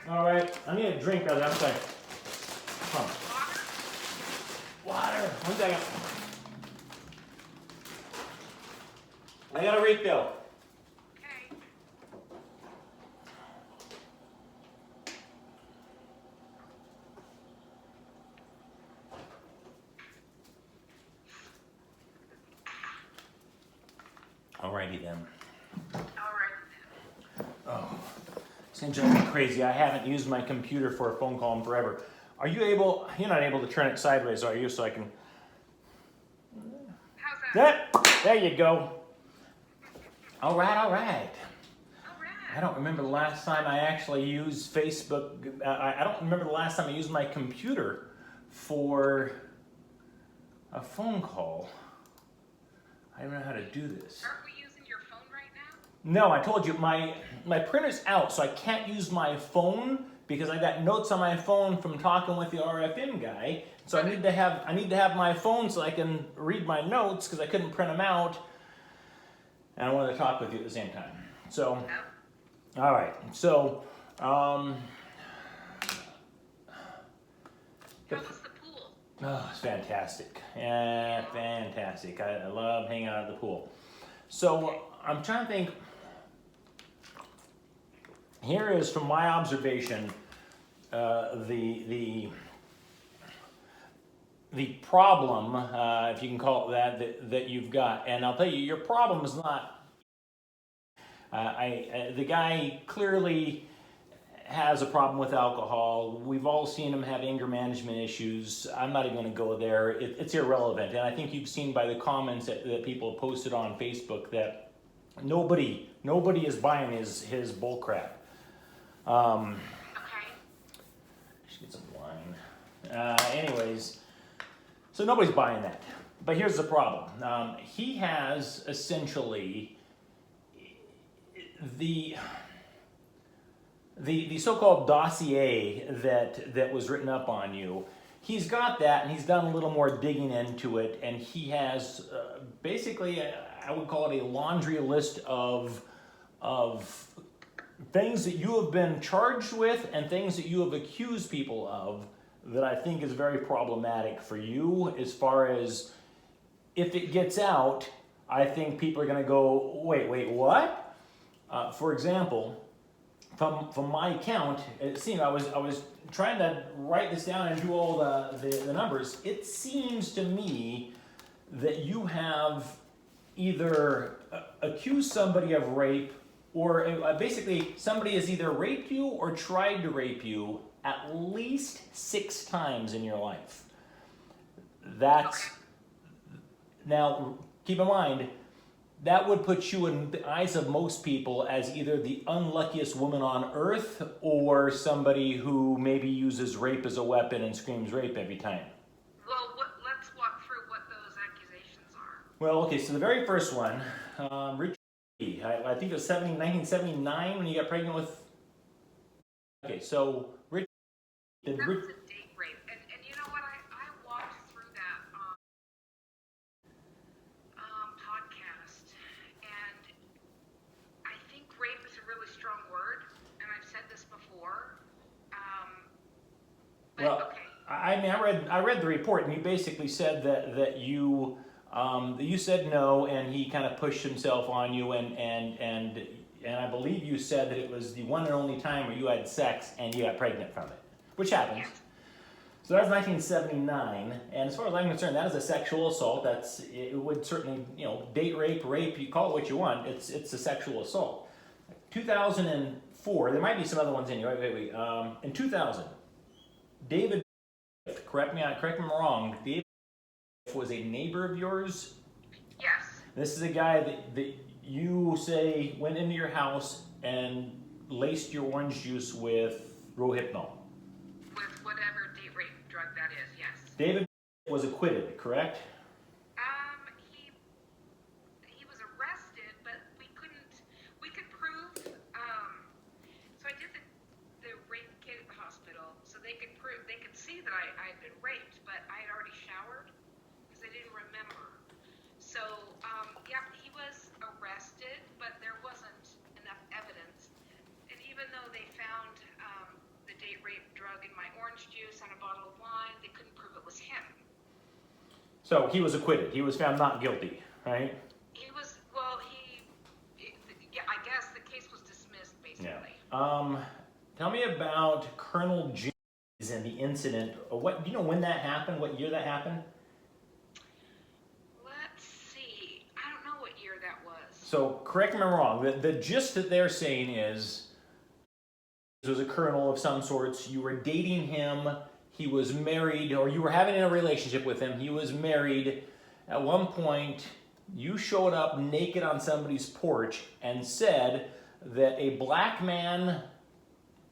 All right, I need a drink rather. I'm sorry. Come on. Water. 1 second. I got a refill. Okay. Alrighty then. All right. Oh, it's gonna drive me crazy. I haven't used my computer for a phone call in forever. Are you able? You're not able to turn it sideways, are you? So I can. How's that? There you go. All right, all right. All right. I don't remember the last time I actually used Facebook. I don't remember the last time I used my computer for a phone call. I don't know how to do this. Aren't we using your phone right now? No, I told you my printer's out, so I can't use my phone because I got notes on my phone from talking with the RFM guy. So I need to have my phone so I can read my notes because I couldn't print them out, and I wanted to talk with you at the same time. So, all right. So, How was the pool? oh, it's fantastic. Yeah, fantastic. I love hanging out at the pool. So I'm trying to think. Here is, from my observation, the problem, if you can call it that you've got. And I'll tell you, your problem is not. The guy clearly has a problem with alcohol. We've all seen him have anger management issues. I'm not even going to go there. It's irrelevant. And I think you've seen by the comments that people have posted on Facebook that nobody is buying his bull crap. Okay. Should get some wine. Anyways, so nobody's buying that. But here's the problem. He has essentially the so-called dossier that was written up on you. He's got that, and he's done a little more digging into it, and he has basically, I would call it a laundry list of things that you have been charged with and things that you have accused people of that I think is very problematic for you. As far as if it gets out, I think people are going to go, wait, what? For example, from my count, it seemed I was trying to write this down and do all the numbers. It seems to me that you have either accused somebody of rape, or basically somebody has either raped you or tried to rape you at least 6 times in your life. That's now, keep in mind, that would put you in the eyes of most people as either the unluckiest woman on earth or somebody who maybe uses rape as a weapon and screams rape every time. Well, let's walk through what those accusations are. Well, okay, so the very first one, Richard, I think it was 1979 when you got pregnant with. Okay, so Richard. That was a date rape, and you know what? I walked through that podcast, and I think rape is a really strong word, and I've said this before. But Well, okay. I mean, I read the report, and he basically said that you said no, and he kind of pushed himself on you, and I believe you said that it was the one and only time where you had sex and you got pregnant from it, which happens. Yes. So that was 1979, and as far as I'm concerned, that is a sexual assault. It would certainly, date rape, you call it what you want. It's a sexual assault. 2004, there might be some other ones in here. Wait. In 2000, David, correct me if I'm wrong, David was a neighbor of yours. Yes. This is a guy that you say went into your house and laced your orange juice with Rohypnol. With whatever date rape drug that is, yes. David was acquitted, correct? He was arrested, but we could prove, so I did the rape kit at the hospital, so they could see that I had been raped, but I had already showered, because I didn't remember. So, he was arrested, but there wasn't enough evidence, and even though they found bottle of wine. They couldn't prove it was him. So he was acquitted. He was found not guilty, right? He was, well, yeah, I guess the case was dismissed, basically. Yeah. Tell me about Colonel James and the incident. What do you know when that happened? What year that happened? Let's see. I don't know what year that was. So correct me if I'm wrong. The gist that they're saying is he was a colonel of some sorts. You were dating him. He was married, or you were having a relationship with him. He was married. At one point, you showed up naked on somebody's porch and said that a black man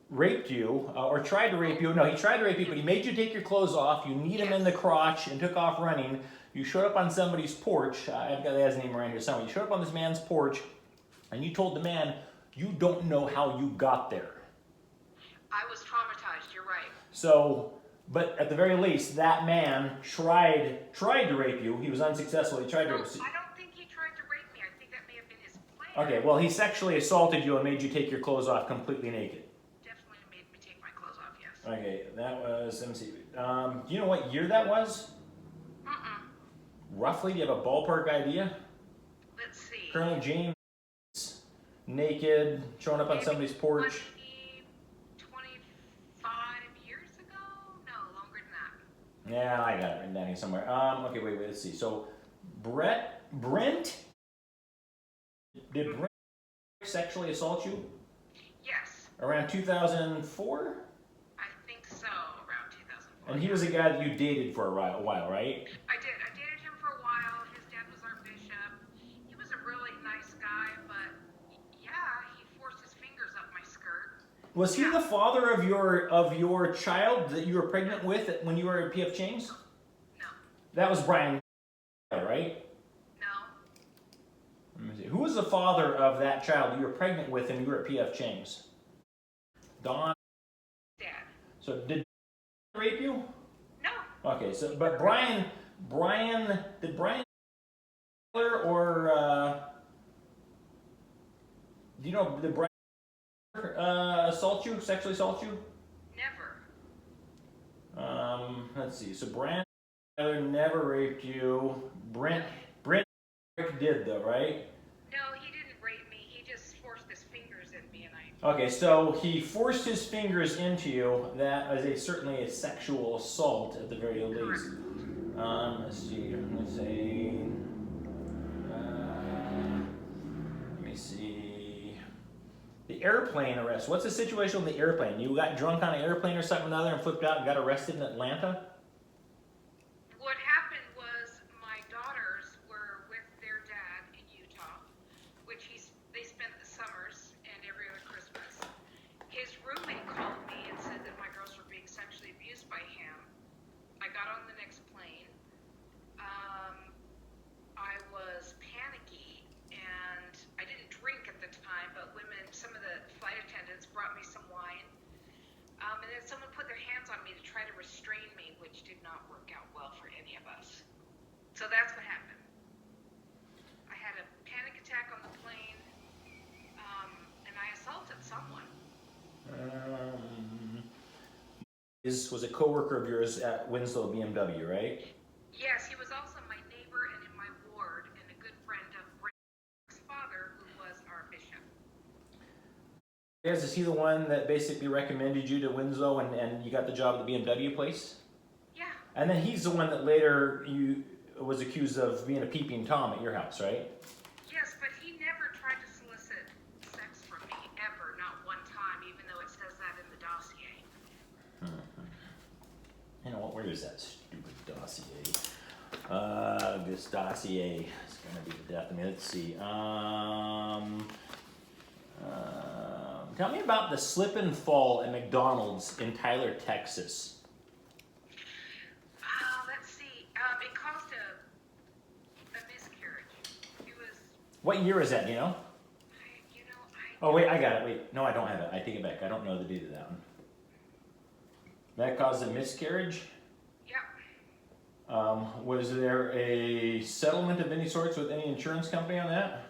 raped you, or tried to rape you. No, he tried to rape you, but he made you take your clothes off. You kneed him in the crotch and took off running. You showed up on somebody's porch. I've got his name around here somewhere. You showed up on this man's porch, and you told the man, you don't know how you got there. I was traumatized, you're right. So, but at the very least, that man tried to rape you. He was unsuccessful. He tried to No, rape you. I don't think he tried to rape me. I think that may have been his plan. Okay, well, he sexually assaulted you and made you take your clothes off completely naked. Definitely made me take my clothes off, yes. Okay, that was, let me see. Do you know what year that was? Roughly, do you have a ballpark idea? Let's see. Colonel James, naked, showing up on Maybe somebody's porch. 25 years ago? No, longer than that. Yeah, I got it written down here somewhere. Okay, wait, let's see. So, Brent, did Brent sexually assault you Yes, around 2004? I think so, around 2004. And he was a guy that you dated for a while, right? I did. I dated him for a while. His dad was our bishop. He was a really nice guy, but yeah, he forced his fingers up my skirt. Was he the father of your child that you were pregnant with when you were at PF Chang's? No. That was Brian, right? No. Let me see. Who was the father of that child that you were pregnant with and you were at PF Chang's? Don. Dad. So did he rape you? No. Okay, so but Brian, did Brian or do you know, did Brian sexually assault you? Never. Let's see. So Brian never raped you. Brent did though, right? No, he didn't rape me. He just forced his fingers in me, and I. Okay, so he forced his fingers into you. That is certainly a sexual assault at the very least. Let's see. Let's say. Let me see. The airplane arrest. What's the situation with the airplane? You got drunk on an airplane or something or another and flipped out and got arrested in Atlanta? What happened was my daughters were with their dad in Utah, which they spent the summers and every other Christmas. His roommate called me and said that my girls were being sexually abused by him. I got on the next plane. I was panicky and I didn't drink at the time, but some of the flight attendants brought me some wine. And then someone put their hands on me to try to restrain me, which did not work out well for any of us. So that's what happened. I had a panic attack on the plane, and I assaulted someone. Was a coworker of yours at Winslow BMW, right? Yes, he was also my neighbor and in my ward, and a good friend of Brent's father, who was our bishop. Yes, is he the one that basically recommended you to Winslow and you got the job at the BMW place? Yeah. And then he's the one that later you was accused of being a peeping Tom at your house, right? Yes, but he never tried to solicit sex from me, ever, not one time, even though it says that in the dossier. You know what, where is that stupid dossier? This dossier is gonna be the death of me. Let's see. Tell me about the slip and fall at McDonald's in Tyler, Texas. Let's see. It caused a miscarriage. It was. What year is that, do you know? I. Oh, wait, I got it. Wait, no, I don't have it. I take it back. I don't know the date of that one. That caused a miscarriage? Yep. Was there a settlement of any sorts with any insurance company on that?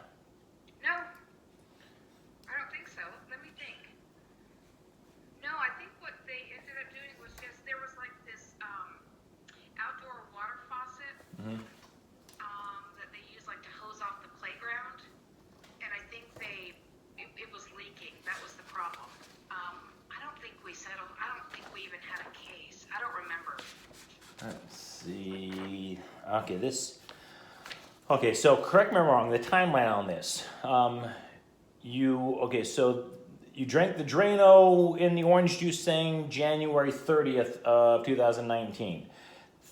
No. I don't think so. Let me think. No, I think what they ended up doing was just, there was like this that they use like to hose off the playground, and I think it was leaking. That was the problem. I don't think we settled. I don't think we even had a case. I don't remember. Let's see. Okay, so correct me if I'm wrong. The timeline on this. So you drank the Drano in the orange juice thing January 30th of 2019.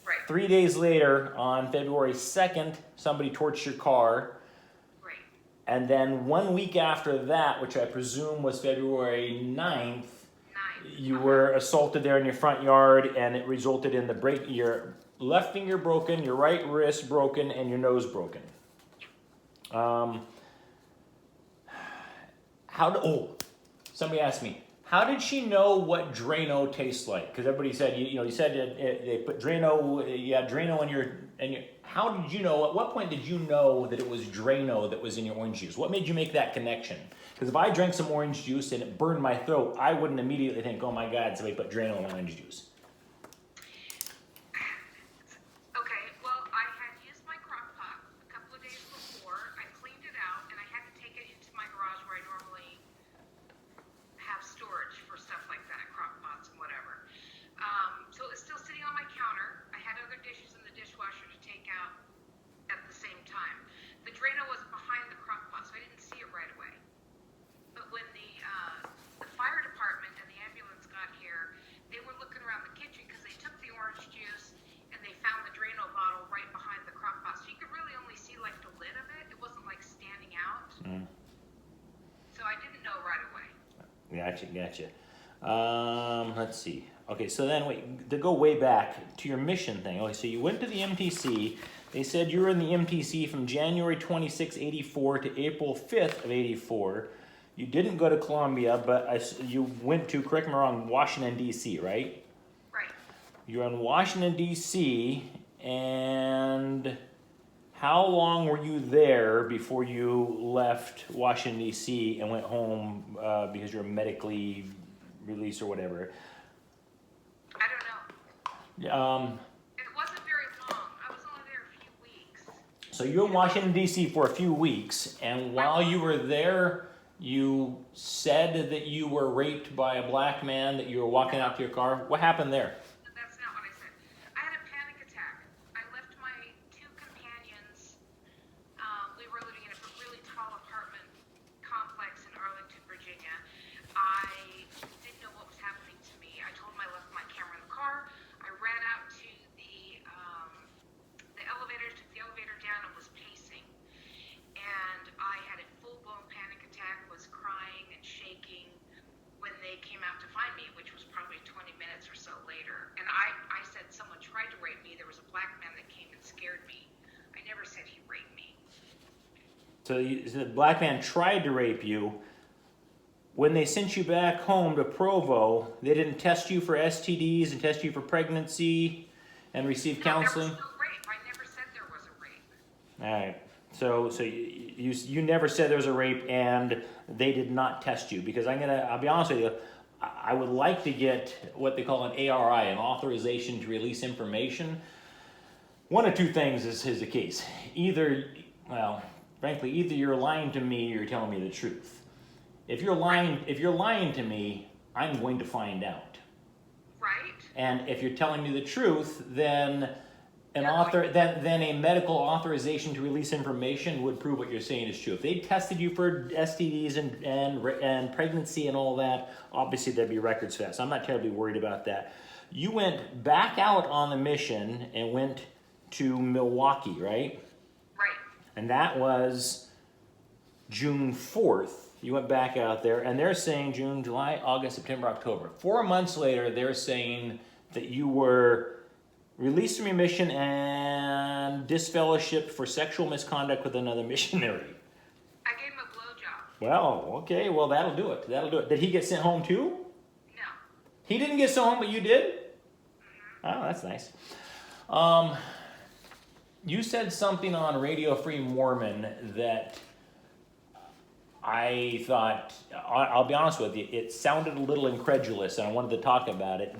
Right. 3 days later, on February 2nd, somebody torched your car. Right. And then 1 week after that, which I presume was February 9th, you were assaulted there in your front yard, and it resulted in your left finger broken, your right wrist broken, and your nose broken. Somebody asked me, how did she know what Drano tastes like? Because everybody said, you said they put Drano, Drano in your. How did you know? At what point did you know that it was Drano that was in your orange juice? What made you make that connection? Because if I drank some orange juice and it burned my throat, I wouldn't immediately think, oh my God, somebody put Drano in orange juice. Okay, well, I had used my crock pot a couple of days before. I cleaned it out, and I had to take it into my garage where I normally have storage for stuff like that, crock pots and whatever. So it was still sitting on my counter. I had other dishes in the dishwasher to take out at the same time. The Drano was behind the crock pot, so I didn't see it right away. But when the fire department and the ambulance got here, they were looking around the kitchen because they took the orange juice and they found the Drano bottle right behind the crock pot. So you could really only see like the lid of it. It wasn't like standing out. So I didn't know right away. Gotcha. Let's see. Okay, so then wait, to go way back to your mission thing. Okay, so you went to the MTC. They said you were in the MTC from January 26, 84 to April 5th of 84. You didn't go to Columbia, but you went to, correct me if I'm wrong, Washington, D.C., right? Right. You're in Washington, D.C., and how long were you there before you left Washington, D.C. and went home because you were medically released or whatever? I don't know. It wasn't very long. I was only there a few weeks. So you were in Washington, D.C. for a few weeks, and while you were there, you said that you were raped by a black man, that you were walking out to your car. What happened there? That's not what I said. I had a panic attack. I left my two companions. We were living in a really tall apartment complex in Arlington, Virginia. I didn't know what was happening to me. I told them I left my camera in the car. I ran out to the elevator, took the elevator down, and was pacing. And I had a full-blown panic attack, was crying and shaking when they came out to find me, which was probably 20 minutes or so later. And I said someone tried to rape me. There was a black man that came and scared me. I never said he raped me. So the black man tried to rape you. When they sent you back home to Provo, they didn't test you for STDs and test you for pregnancy and receive counseling? There was no rape. I never said there was a rape. All right. So you never said there was a rape, and they did not test you, because I'll be honest with you, I would like to get what they call an ARI, an authorization to release information. One of two things is the case. Frankly, either you're lying to me or you're telling me the truth. If you're lying to me, I'm going to find out. Right. And if you're telling me the truth, then then a medical authorization to release information would prove what you're saying is true. If they tested you for STDs and pregnancy and all that, obviously there'd be records for that. So I'm not terribly worried about that. You went back out on the mission and went to Milwaukee, right? Right. And that was June 4th. You went back out there, and they're saying June, July, August, September, October. 4 months later, they're saying that you were released from your mission and disfellowshipped for sexual misconduct with another missionary. I gave him a blowjob. Well, okay, well, that'll do it. Did he get sent home too? No. He didn't get sent home, but you did? Oh, that's nice. You said something on Radio Free Mormon that I thought, I'll be honest with you, it sounded a little incredulous, and I wanted to talk about it.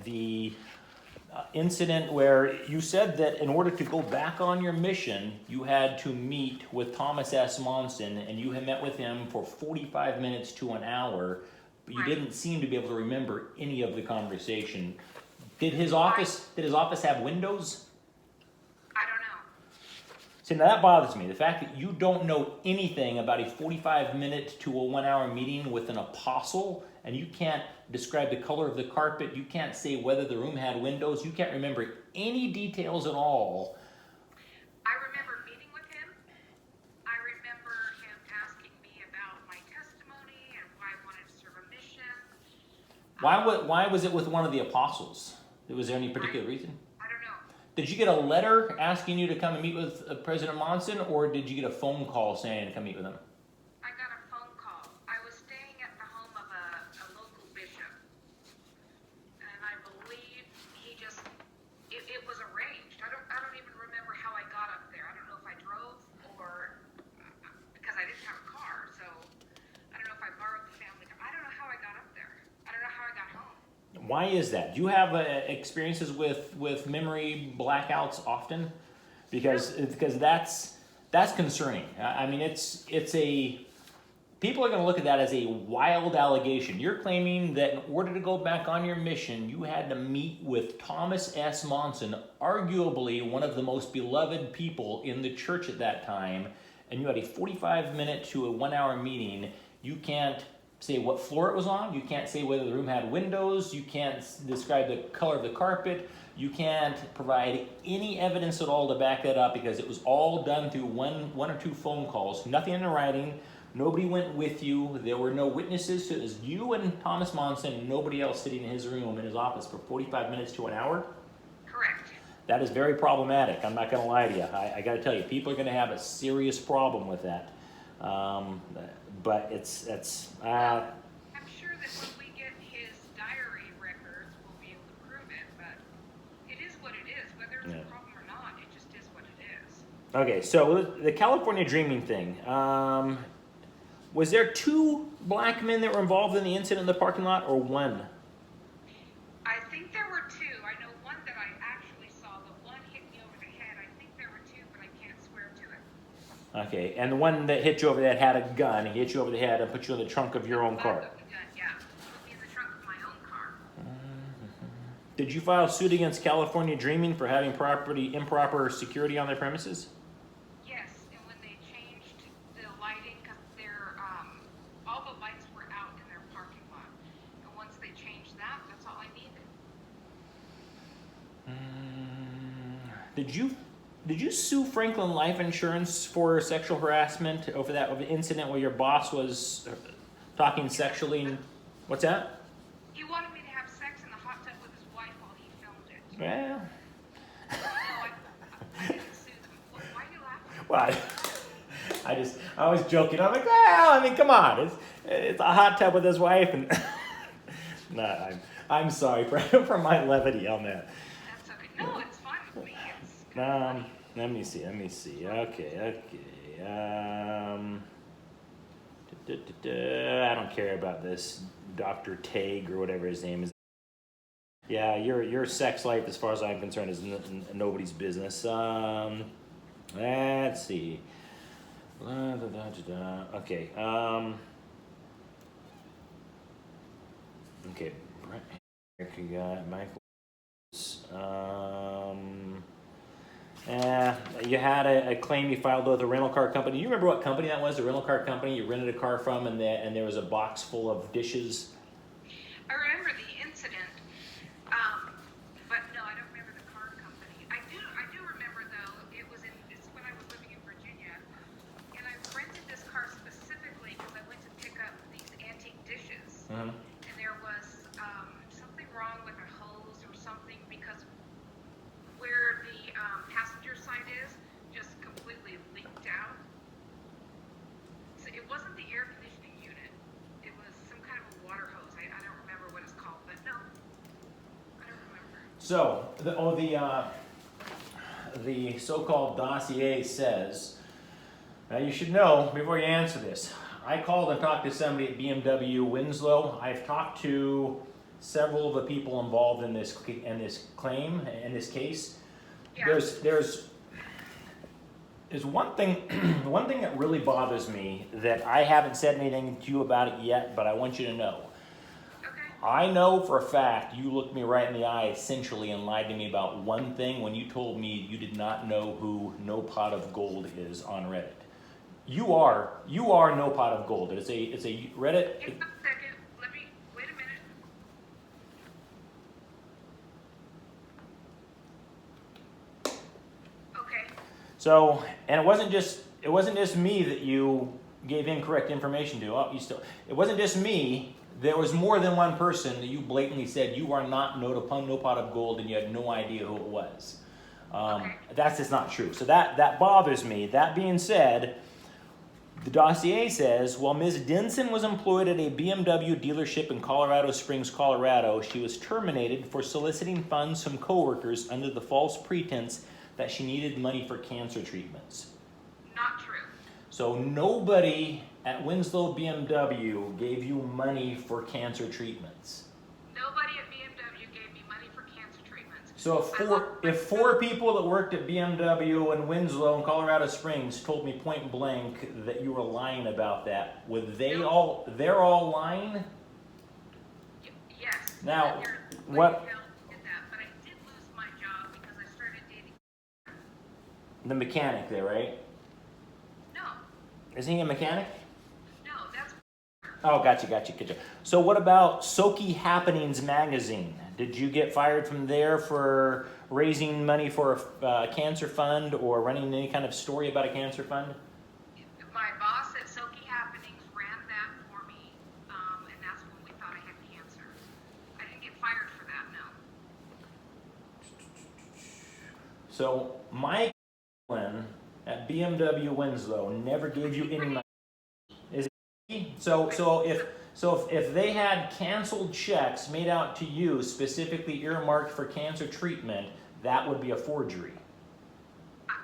incident where you said that in order to go back on your mission, you had to meet with Thomas S. Monson, and you had met with him for 45 minutes to an hour, but you Right. didn't seem to be able to remember any of the conversation. Did his office have windows? I don't know. See, now that bothers me. The fact that you don't know anything about a 45-minute to a 1-hour meeting with an apostle, and you can't describe the color of the carpet, you can't say whether the room had windows, you can't remember any details at all. I remember meeting with him. I remember him asking me about my testimony and why I wanted to serve a mission. Why was it with one of the apostles? Was there any particular reason? I don't know. Did you get a letter asking you to come and meet with President Monson, or did you get a phone call saying to come meet with him? I got a phone call. I was staying at the home of a local bishop. And I believe it was arranged. I don't even remember how I got up there. I don't know if I drove or because I didn't have a car. So I don't know if I borrowed the family car. I don't know how I got up there. I don't know how I got home. Why is that? Do you have experiences with memory blackouts often? Because that's concerning. I mean, it's a people are going to look at that as a wild allegation. You're claiming that in order to go back on your mission, you had to meet with Thomas S. Monson, arguably one of the most beloved people in the church at that time, and you had a 45-minute to a 1-hour meeting. You can't say what floor it was on. You can't say whether the room had windows. You can't describe the color of the carpet. You can't provide any evidence at all to back that up because it was all done through one or two phone calls. Nothing in writing. Nobody went with you. There were no witnesses. So it was you and Thomas Monson and nobody else sitting in his room, in his office for 45 minutes to an hour. Correct. That is very problematic. I'm not going to lie to you. I got to tell you, people are going to have a serious problem with that. But it's I'm sure that when we get his diary records, we'll be able to prove it. But it is what it is. Whether it's a problem or not, it just is what it is. okay. So the California Dreaming thing. Was there 2 black men that were involved in the incident in the parking lot, or 1? I think there were 2. I know one that I actually saw. The one hit me over the head. I think there were 2, but I can't swear to it. Okay, and the one that hit you over the head had a gun. He hit you over the head and put you in the trunk of your own car. Yeah, put me in the trunk of my own car. Did you file suit against California Dreaming for having improper security on their premises? Yes, and when they changed the lighting, because all the lights were out in their parking lot, and once they changed that, that's all I needed. Did you sue Franklin Life Insurance for sexual harassment over that incident where your boss was talking sexually? What's that? He wanted me to have sex in the hot tub with his wife while he filmed it. Well, No, I didn't sue them. Why are you laughing? well, I was joking. I'm like, well, I mean, come on, it's a hot tub with his wife, and no, I'm sorry for my levity on that. That's okay. No, it's fine with me. Let me see. Okay. I don't care about this Dr. Tag or whatever his name is. Yeah, your sex life, as far as I'm concerned, is nobody's business. Let's see. Okay. Okay. Here you got Michael. You had a claim you filed with a rental car company. You remember what company that was? The rental car company you rented a car from, and there was a box full of dishes. I remember the incident, but no, I don't remember the car company. I do remember though. It's when I was living in Virginia, and I rented this car specifically because I went to pick up these antique dishes, and there was something wrong with a hose or something because where the passenger side is just completely leaked out. So it wasn't the air conditioning unit. It was some kind of a water hose. I don't remember what it's called, but no, I don't remember. So the so-called dossier says, now you should know before you answer this, I called and talked to somebody at BMW Winslow. I've talked to several of the people involved in this claim, in this case. Yeah. There's one thing, one thing that really bothers me that I haven't said anything to you about it yet, but I want you to know. Okay. I know for a fact you looked me right in the eye essentially and lied to me about one thing when you told me you did not know who No Pot of Gold is on Reddit. You are No Pot of Gold. It's a Reddit. Just a second. Let me wait a minute. Okay. So, and it wasn't just me that you gave incorrect information to. Oh, it wasn't just me. There was more than one person that you blatantly said you are not No Pot of Gold, and you had no idea who it was. Okay. That's just not true. So that bothers me. That being said, the dossier says, while Ms. Denson was employed at a BMW dealership in Colorado Springs, Colorado, she was terminated for soliciting funds from coworkers under the false pretense that she needed money for cancer treatments. Not true. So nobody at Winslow BMW gave you money for cancer treatments. Nobody at BMW gave me money for cancer treatments. So if four people that worked at BMW in Winslow and Colorado Springs told me point blank that you were lying about that, would they're all lying? Yes. Now, Your what- lady did that, but I did lose my job because I started dating. The mechanic there, right? No, Isn't he a mechanic? no, that's Oh, gotcha. So what about Soki Happenings magazine? Did you get fired from there for raising money for a cancer fund or running any kind of story about a cancer fund? my boss at Soki Happenings ran that for me, and that's when we thought I had cancer. I didn't get fired for that, no. So Mike at BMW Winslow never gave you any money. Is it? So if they had canceled checks made out to you specifically earmarked for cancer treatment, that would be a forgery.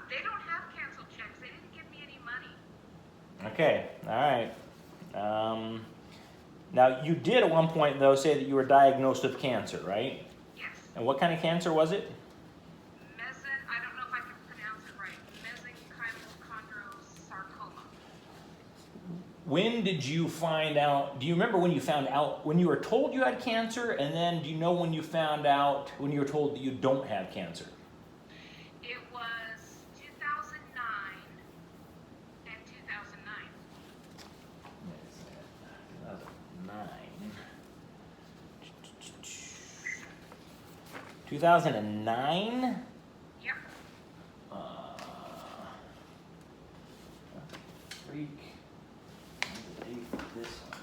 They don't have canceled checks. They didn't give me any money. Okay, all right. Now you did at one point though say that you were diagnosed with cancer, right? Yes. And what kind of cancer was it? I don't know if I can pronounce it right. Mesenchymal When did you find out? Do you remember when you found out, when you were told you had cancer, and then do you know when you found out, when you were told that you don't have cancer? It was 2009 and 2009. 2009? Yep. Freak. This one.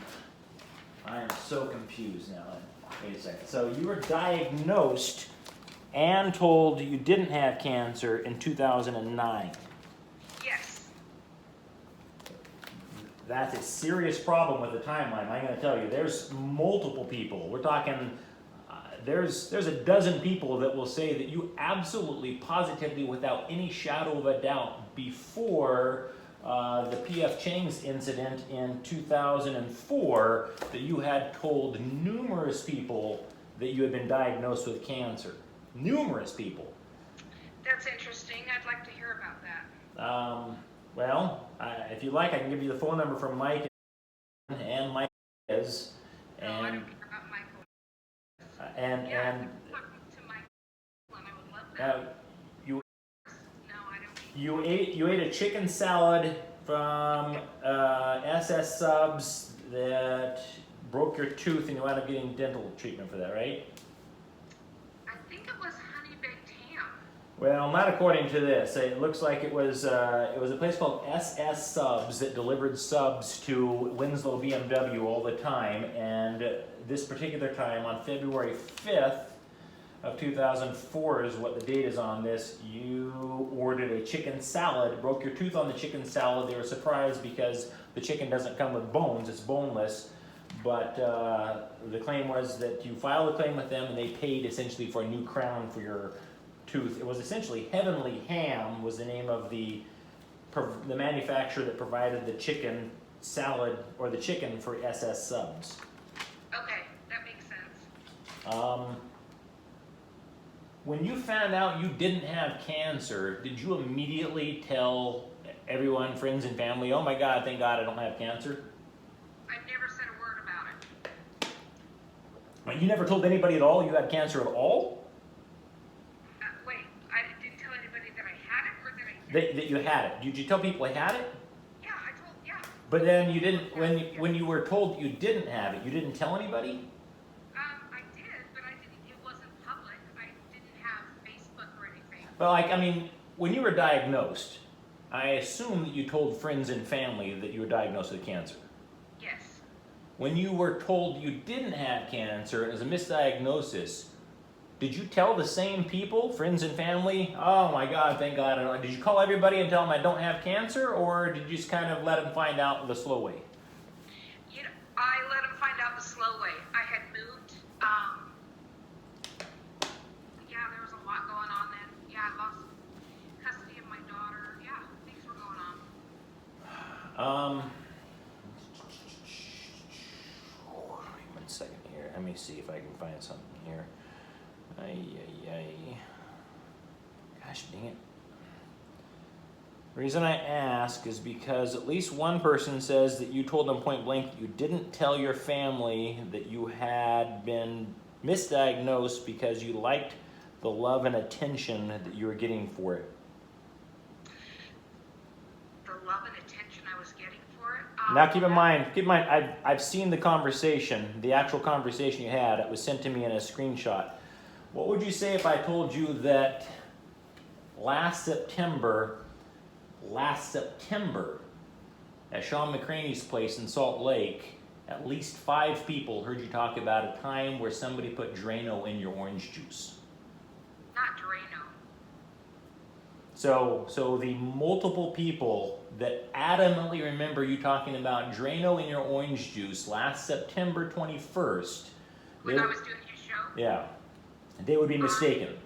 I am so confused now. Wait a second. So you were diagnosed and told you didn't have cancer in 2009. Yes. That's a serious problem with the timeline. I'm going to tell you, there's multiple people. We're talking, there's a dozen people that will say that you absolutely, positively, without any shadow of a doubt, before the P.F. Chang's incident in 2004, that you had told numerous people that you had been diagnosed with cancer. Numerous people. That's interesting. I'd like to hear about that. Well, if you like, I can give you the phone number from Mike and Mike is. No, I And don't care about Michael. and Yeah, and talk to Michael, and I would love that. you No, I don't. you ate a chicken salad from SS Subs that broke your tooth, and you wound up getting dental treatment for that, right? I think it was honey baked ham. Well, not according to this. It looks like it was a place called SS Subs that delivered subs to Winslow BMW all the time. And this particular time, on February 5th of 2004 is what the date is on this, you ordered a chicken salad, broke your tooth on the chicken salad. They were surprised because the chicken doesn't come with bones, it's boneless. But the claim was that you filed a claim with them and they paid essentially for a new crown for your tooth. It was essentially Heavenly Ham was the name of the manufacturer that provided the chicken salad or the chicken for SS Subs. Okay, that makes sense. When you found out you didn't have cancer, did you immediately tell everyone, friends and family, oh my God, thank God I don't have cancer? I never said a word about it. You never told anybody at all you had cancer at all? Wait, I didn't tell anybody that I had it or that I didn't? That you had it. Did you tell people you had it? Yeah, I told, yeah. But then you didn't, when you were told you didn't have it, you didn't tell anybody? I did, but it wasn't public. I didn't have Facebook or anything. Well, like, I mean, when you were diagnosed, I assume that you told friends and family that you were diagnosed with cancer. Yes. When you were told you didn't have cancer and it was a misdiagnosis, did you tell the same people, friends and family, oh my God, thank God, I don't, did you call everybody and tell them I don't have cancer, or did you just kind of let them find out the slow way? You know, I let them find out the slow way. I had moved. Yeah, there was a lot going on then. Yeah, I lost custody of my daughter. Yeah, things were going on. 1 second here. Let me see if I can find something here. Gosh dang it. The reason I ask is because at least one person says that you told them point blank that you didn't tell your family that you had been misdiagnosed because you liked the love and attention that you were getting for it. The love and attention I was getting for it. Now keep in mind, I've seen the conversation, the actual conversation you had. It was sent to me in a screenshot. What would you say if I told you that last September, at Sean McCraney's place in Salt Lake, at least 5 people heard you talk about a time where somebody put Drano in your orange juice? Not Drano. So the multiple people that adamantly remember you talking about Drano in your orange juice last September 21st. When I was doing his show? Yeah. They would be mistaken.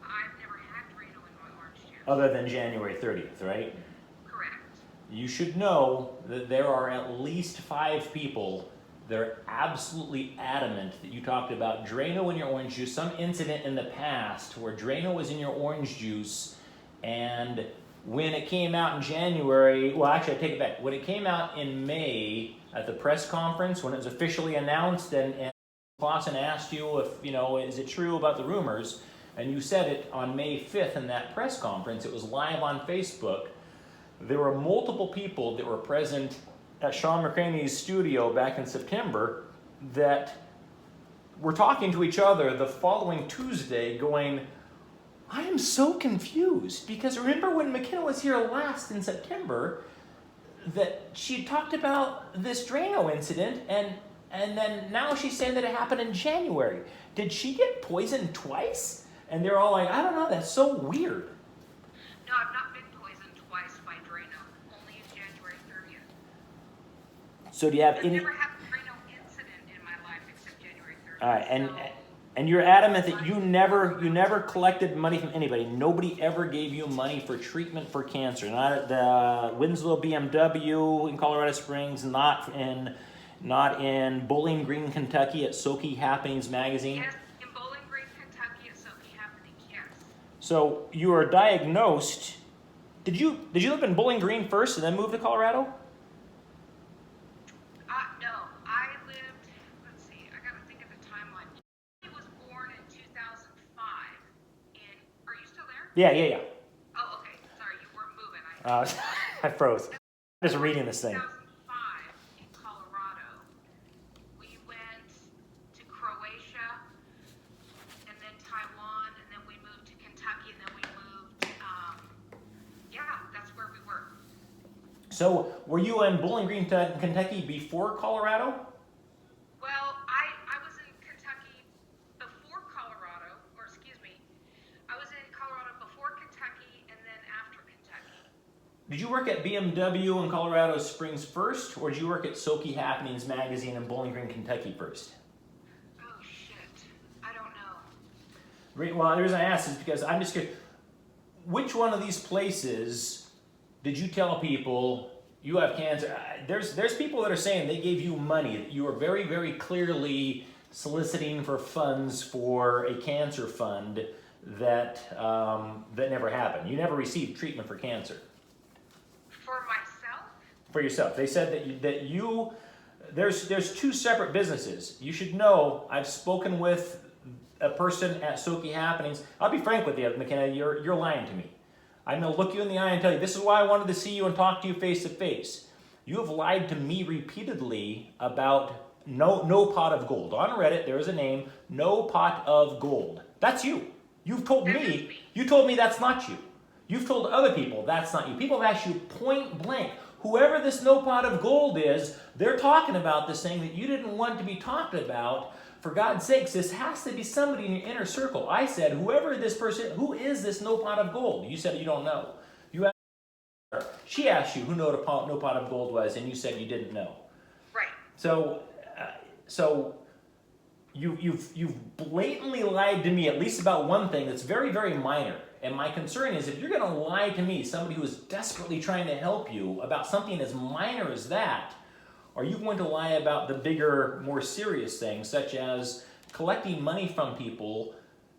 I've never had Drano in my orange juice. Other than January 30th, right? Correct. You should know that there are at least 5 people that are absolutely adamant that you talked about Drano in your orange juice, some incident in the past where Drano was in your orange juice, and when it came out in January, well actually I take it back, when it came out in May at the press conference, when it was officially announced and Clausen asked you if, is it true about the rumors, and you said it on May 5th in that press conference, it was live on Facebook. There were multiple people that were present at Sean McCraney's studio back in September that were talking to each other the following Tuesday going, I am so confused, because remember when McKenna was here last in September that she talked about this Drano incident, and then now she's saying that it happened in January. Did she get poisoned twice? And they're all like, I don't know, that's so weird. No, I've not been poisoned twice by Drano. Only January 30th. So do you have I've any... never had a Drano incident in my life except January 30th. All right, So, and you're adamant that you never collected money from anybody. Nobody ever gave you money for treatment for cancer. Not at the Winslow BMW in Colorado Springs, not in Bowling Green, Kentucky at Soki Happenings magazine. yes, in Bowling Green, Kentucky at Soki Happenings, yes. So you were diagnosed. Did you live in Bowling Green first and then move to Colorado? No, I lived, let's see, I gotta think of the timeline. He was born in 2005 are you still there? Yeah. Oh, okay, sorry, you weren't moving. I froze. I'm just reading this thing. 2005 in Colorado. We went to Croatia and then Taiwan, and then we moved to Kentucky, and then we moved, that's where we were. So were you in Bowling Green, Kentucky before Colorado? Well, I was in Kentucky before Colorado, I was in Colorado before Kentucky and then after Kentucky. Did you work at BMW in Colorado Springs first, or did you work at Soki Happenings magazine in Bowling Green, Kentucky first? Oh, shit. I don't know. Well, the reason I asked is because I'm just curious. Which one of these places did you tell people you have cancer? There's people that are saying they gave you money. You were very, very clearly soliciting for funds for a cancer fund that never happened. You never received treatment for cancer. For myself? For yourself. They said there's two separate businesses. You should know, I've spoken with a person at Soki Happenings. I'll be frank with you, McKenna, you're lying to me. I'm going to look you in the eye and tell you, this is why I wanted to see you and talk to you face to face. You have lied to me repeatedly about no pot of gold. On Reddit, there is a name, No Pot of Gold. That's you. You've told me, you told me that's not you. You've told other people that's not you. People have asked you point blank, whoever this No Pot of Gold is, they're talking about this thing that you didn't want to be talked about. For God's sakes, this has to be somebody in your inner circle. I said, whoever this person, who is this No Pot of Gold? You said you don't know. You asked her. She asked you who No Pot of Gold was, and you said you didn't know. Right. So you've blatantly lied to me at least about one thing that's very, very minor. And my concern is, if you're going to lie to me, somebody who is desperately trying to help you, about something as minor as that, are you going to lie about the bigger, more serious things, such as collecting money from people,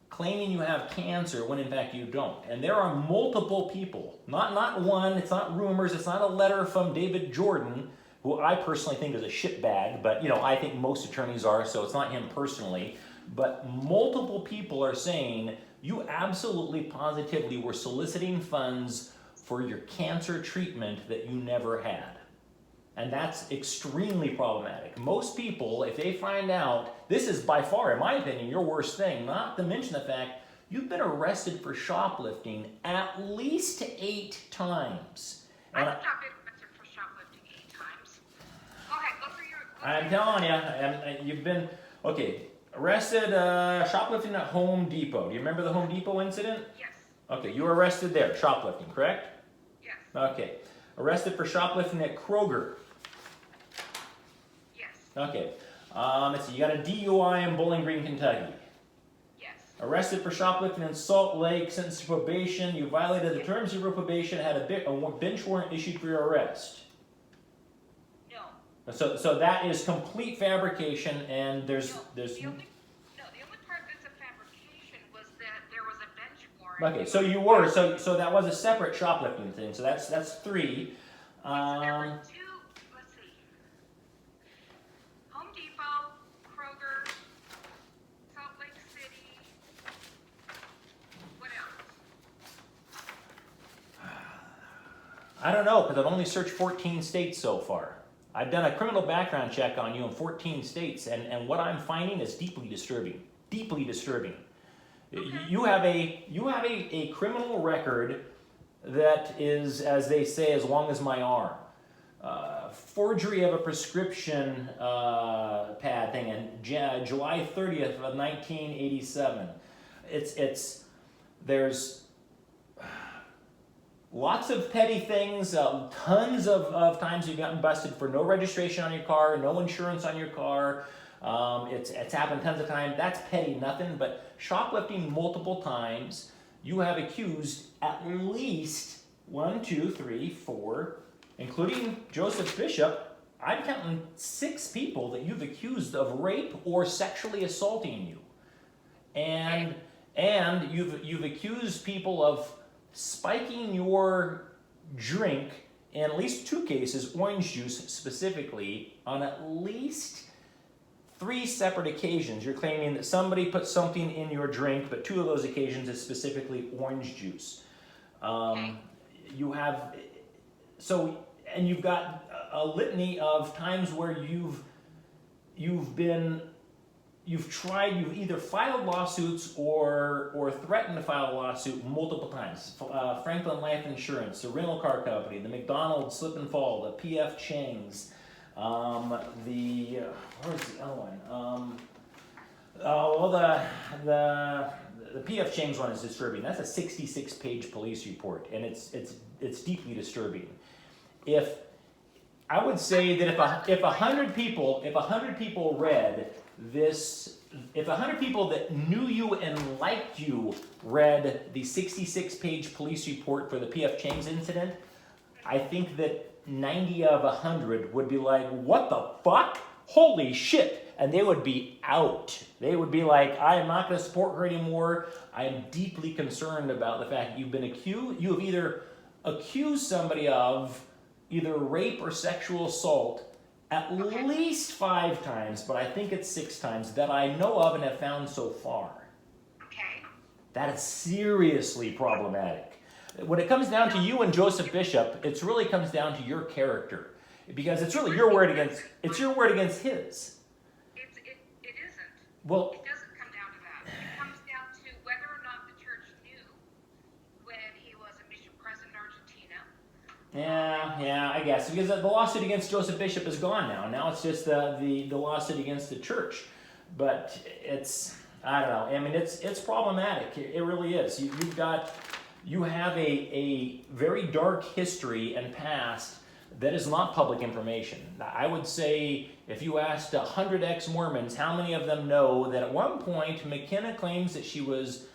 claiming you have cancer when in fact you don't? And there are multiple people, not one, it's not rumors, it's not a letter from David Jordan, who I personally think is a shitbag, but I think most attorneys are, so it's not him personally. But multiple people are saying you absolutely positively were soliciting funds for your cancer treatment that you never had. And that's extremely problematic. Most people, if they find out, this is by far, in my opinion, your worst thing, not to mention the fact you've been arrested for shoplifting at least 8 times. I've not been arrested for shoplifting 8 times. Go ahead, go through your... I'm telling you, you've been, arrested shoplifting at Home Depot. Do you remember the Home Depot incident? Yes. Okay, you were arrested there, shoplifting, correct? Yes. Okay. Arrested for shoplifting at Kroger. Yes. Okay. Let's see, you got a DUI in Bowling Green, Kentucky. Yes. Arrested for shoplifting in Salt Lake, sentenced to probation. You violated the terms of your probation, had a bench warrant issued for your arrest. No. So that is complete fabrication, and there's The only part that's a fabrication was that there was a bench warrant. Okay, so you were, so that was a separate shoplifting thing, so that's 3. So there were 2, let's see. Home Depot, Kroger, Salt Lake City. What else? I don't know, because I've only searched 14 states so far. I've done a criminal background check on you in 14 states, and what I'm finding is deeply disturbing. Deeply disturbing. Okay. You have a criminal record that is, as they say, as long as my arm. Forgery of a prescription pad thing in July 30th of 1987. There's lots of petty things, tons of times you've gotten busted for no registration on your car, no insurance on your car. It's happened tons of times. That's petty nothing, but shoplifting multiple times, you have accused at least 1, 2, 3, 4, including Joseph Bishop. I'm counting 6 people that you've accused of rape or sexually assaulting you. And you've accused people of spiking your drink in at least 2 cases, orange juice specifically, on at least 3 separate occasions. You're claiming that somebody put something in your drink, but 2 of those occasions is specifically orange juice. You have, and you've got a litany of times where you've either filed lawsuits or threatened to file a lawsuit multiple times. Franklin Life Insurance, the rental car company, the McDonald's Slip and Fall, the P.F. Chang's, where's the other one? The P.F. Chang's one is disturbing. That's a 66-page police report, and it's deeply disturbing. If I would say that if 100 people read this, if 100 people that knew you and liked you read the 66-page police report for the P.F. Chang's incident, I think that 90 of 100 would be like, what the fuck? Holy shit! and they would be out. They would be like, I am not going to support her anymore. I am deeply concerned about the fact that you've been accused. You have either accused somebody of either rape or sexual assault at least 5 times, but I think it's 6 times that I know of and have found so far. Okay. That is seriously problematic. When it comes down to you and Joseph Bishop, it really comes down to your character, because it's really your word against his. It isn't. Well, It doesn't come down to that. It comes down to whether or not the church knew when he was a mission president in Argentina. yeah, I guess, because the lawsuit against Joseph Bishop is gone now. Now it's just the lawsuit against the church. But it's, I don't know. I mean, it's problematic. It really is. You have a very dark history and past that is not public information. I would say if you asked 100 ex-Mormons, how many of them know that at one point McKenna claims that she was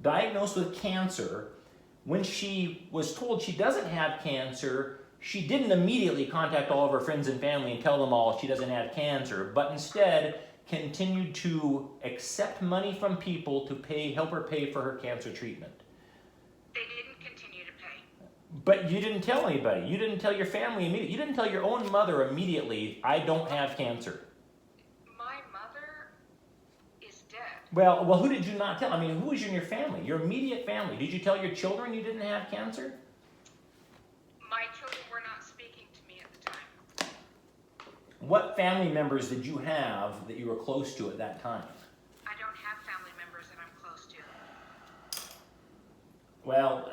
diagnosed with cancer. When she was told she doesn't have cancer, she didn't immediately contact all of her friends and family and tell them all she doesn't have cancer, but instead continued to accept money from people to help her pay for her cancer treatment. They didn't continue to pay. But you didn't tell anybody. You didn't tell your family immediately. You didn't tell your own mother immediately, I don't have cancer. My mother is dead. Well, who did you not tell? I mean, who was in your family? Your immediate family. Did you tell your children you didn't have cancer? My children were not speaking to me at the time. What family members did you have that you were close to at that time? I don't have family members that I'm close to. Well,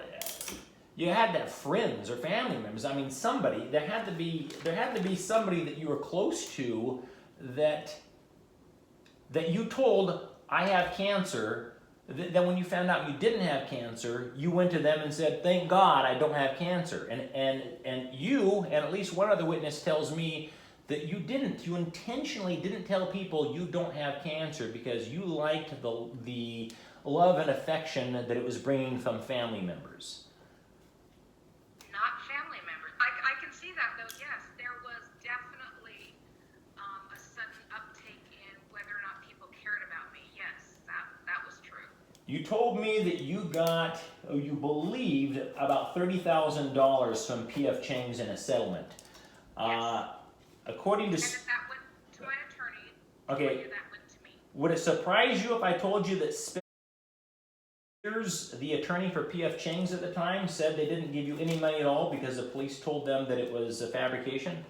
you had to have friends or family members. I mean, somebody. There had to be somebody that you were close to that you told, I have cancer. Then when you found out you didn't have cancer, you went to them and said, thank God I don't have cancer. And you, and at least one other witness tells me that you intentionally didn't tell people you don't have cancer because you liked the love and affection that it was bringing from family members. Not family members. I can see that though, yes. There was definitely a sudden uptake in whether or not people cared about me. Yes, that was true. You told me that you believed about $30,000 from P.F. Chang's in a settlement. Yes. According to... And if that went to my attorney, Okay. that went to me. Would it surprise you if I told you that Spears, the attorney for P.F. Chang's at the time, said they didn't give you any money at all because the police told them that it was a fabrication?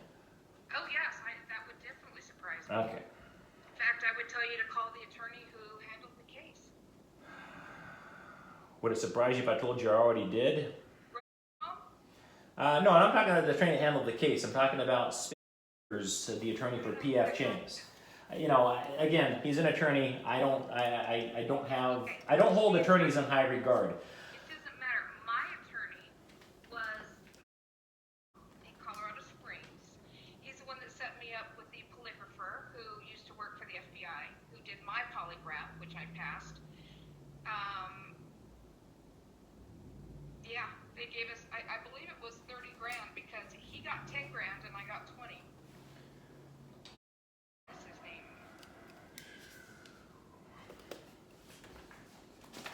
Oh yes, that would definitely surprise me. Okay. In fact, I would tell you to call the attorney who handled the case. Would it surprise you if I told you I already did? Oh, No, I'm not talking about the attorney that handled the case. I'm talking about Spears, the attorney for P.F. Chang's. You know, again, he's an attorney. I don't hold attorneys in high regard. it doesn't matter. My attorney was in Colorado Springs. He's the one that set me up with the polygrapher who used to work for the FBI, who did my polygraph, which I passed. Yeah, they gave us, I believe it was 30 grand because he got 10 grand and I got 20. What's his name?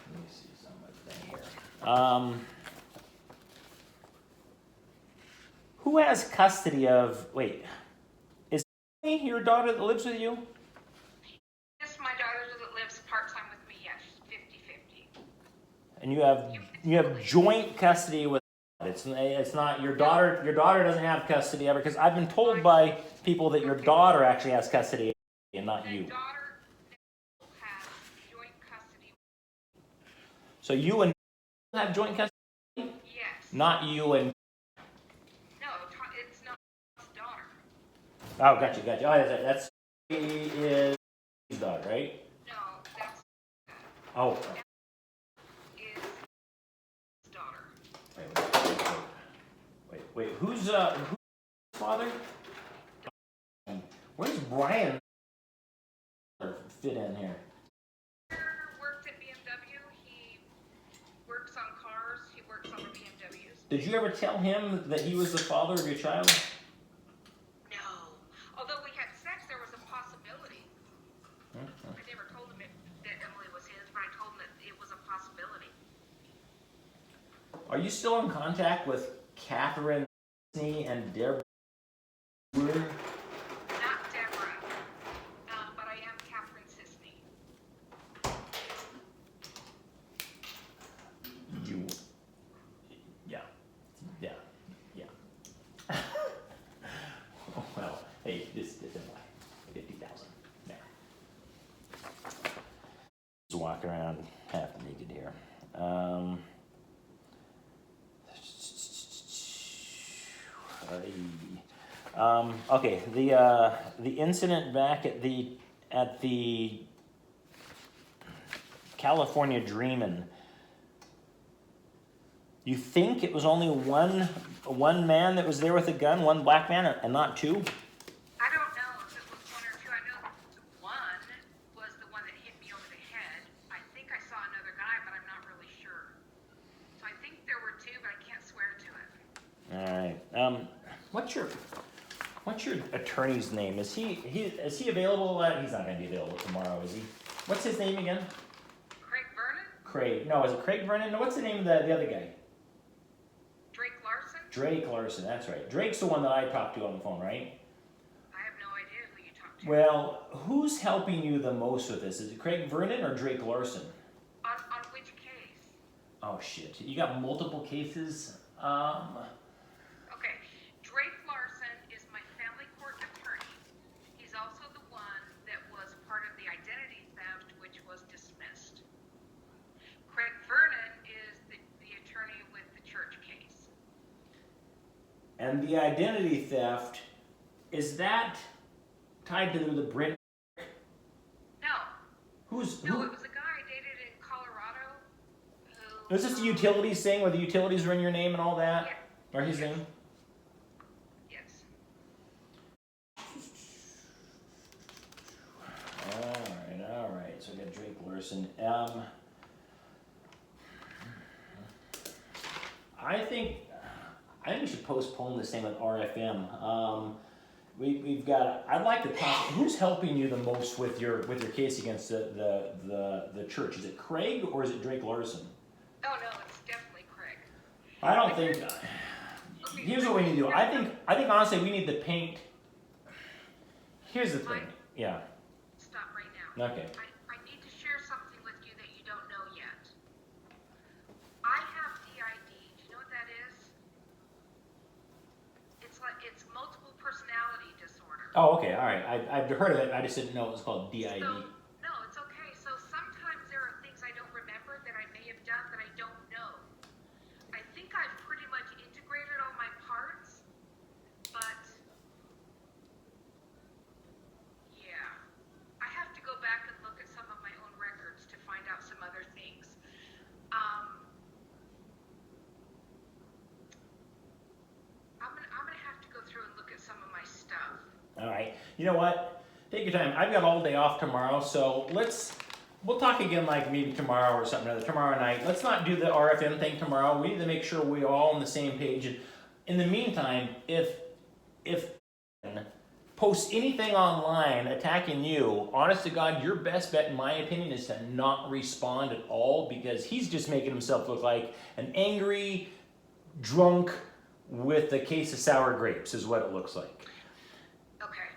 Let me see something here. Who has custody of? Wait, is your daughter that lives with you? Yes, my daughter that lives part-time with me, yes, 50-50. And you have joint custody with. It's not your daughter. Your daughter doesn't have custody ever, because I've been told by people that your daughter actually has custody and not you. My daughter has joint custody. So you and have joint custody, Yes. not you and. No, it's not his daughter. Oh, gotcha. Oh, that's his daughter, right? No, that's Oh. is his daughter. Wait. Who's father? Where's Brian fit in here? Worked at BMW. He works on cars. He works on the BMWs. Did you ever tell him that he was the father of your child? No. Although we had sex, there was a possibility. Are you still in contact with Catherine and Deborah? Not Deborah, but I am Catherine Sisney. You, yeah, yeah, yeah. Oh, well, hey, this is like 50,000. Yeah. Just walking around half naked here. Okay, the incident back at the California Dreamin'. You think it was only one man that was there with a gun, one black man, and not two? I don't know if it was one or two. I know one was the one that hit me over the head. I think I saw another guy, but I'm not really sure. So I think there were two, but I can't swear to it. All right. What's your attorney's name? Is he available? He's not going to be available tomorrow, is he? What's his name again? Craig Vernon? Craig. No, is it Craig Vernon? No, what's the name of the other guy? Drake Larson? Drake Larson. That's right. Drake's the one that I talked to on the phone, right? I have no idea who you talked to. Well, who's helping you the most with this? Is it Craig Vernon or Drake Larson? On which case? Oh shit! You got multiple cases. Okay, Drake Larson is my family court attorney. He's also the one that was part of the identity theft, which was dismissed. Craig Vernon is the attorney with the church case. And the identity theft, is that tied to the Brit? No. Who? No, it was a guy I dated in Colorado who... Is this the utilities thing where the utilities are in your name and all that? Yeah. Or his name? Yes. All right. So we got Drake Larson. I think we should postpone this thing with RFM. We've got. I'd like to talk. Who's helping you the most with your case against the church? Is it Craig or is it Drake Larson? Oh no, it's definitely Craig. I don't think. Here's what we need to do. I think honestly we need to paint. Here's the thing. Yeah. Stop right now. Okay. I need to share something with you that you don't know yet. I have DID. Do you know what that is? It's multiple personality disorder. Oh, okay. All right. I've heard of it. I just didn't know it was called DID. No, it's okay. So sometimes there are things I don't remember that I may have done that I don't know. I think I've pretty much integrated all my parts, but yeah, I have to go back and look at some of my own records to find out some other things. I'm gonna have to go through and look at some of my stuff. All right. You know what? Take your time. I've got all day off tomorrow, so we'll talk again like maybe tomorrow or something other tomorrow night. Let's not do the RFM thing tomorrow. We need to make sure we're all on the same page. And in the meantime, if posts anything online attacking you, honest to God, your best bet, in my opinion, is to not respond at all, because he's just making himself look like an angry drunk with a case of sour grapes, is what it looks like. Okay.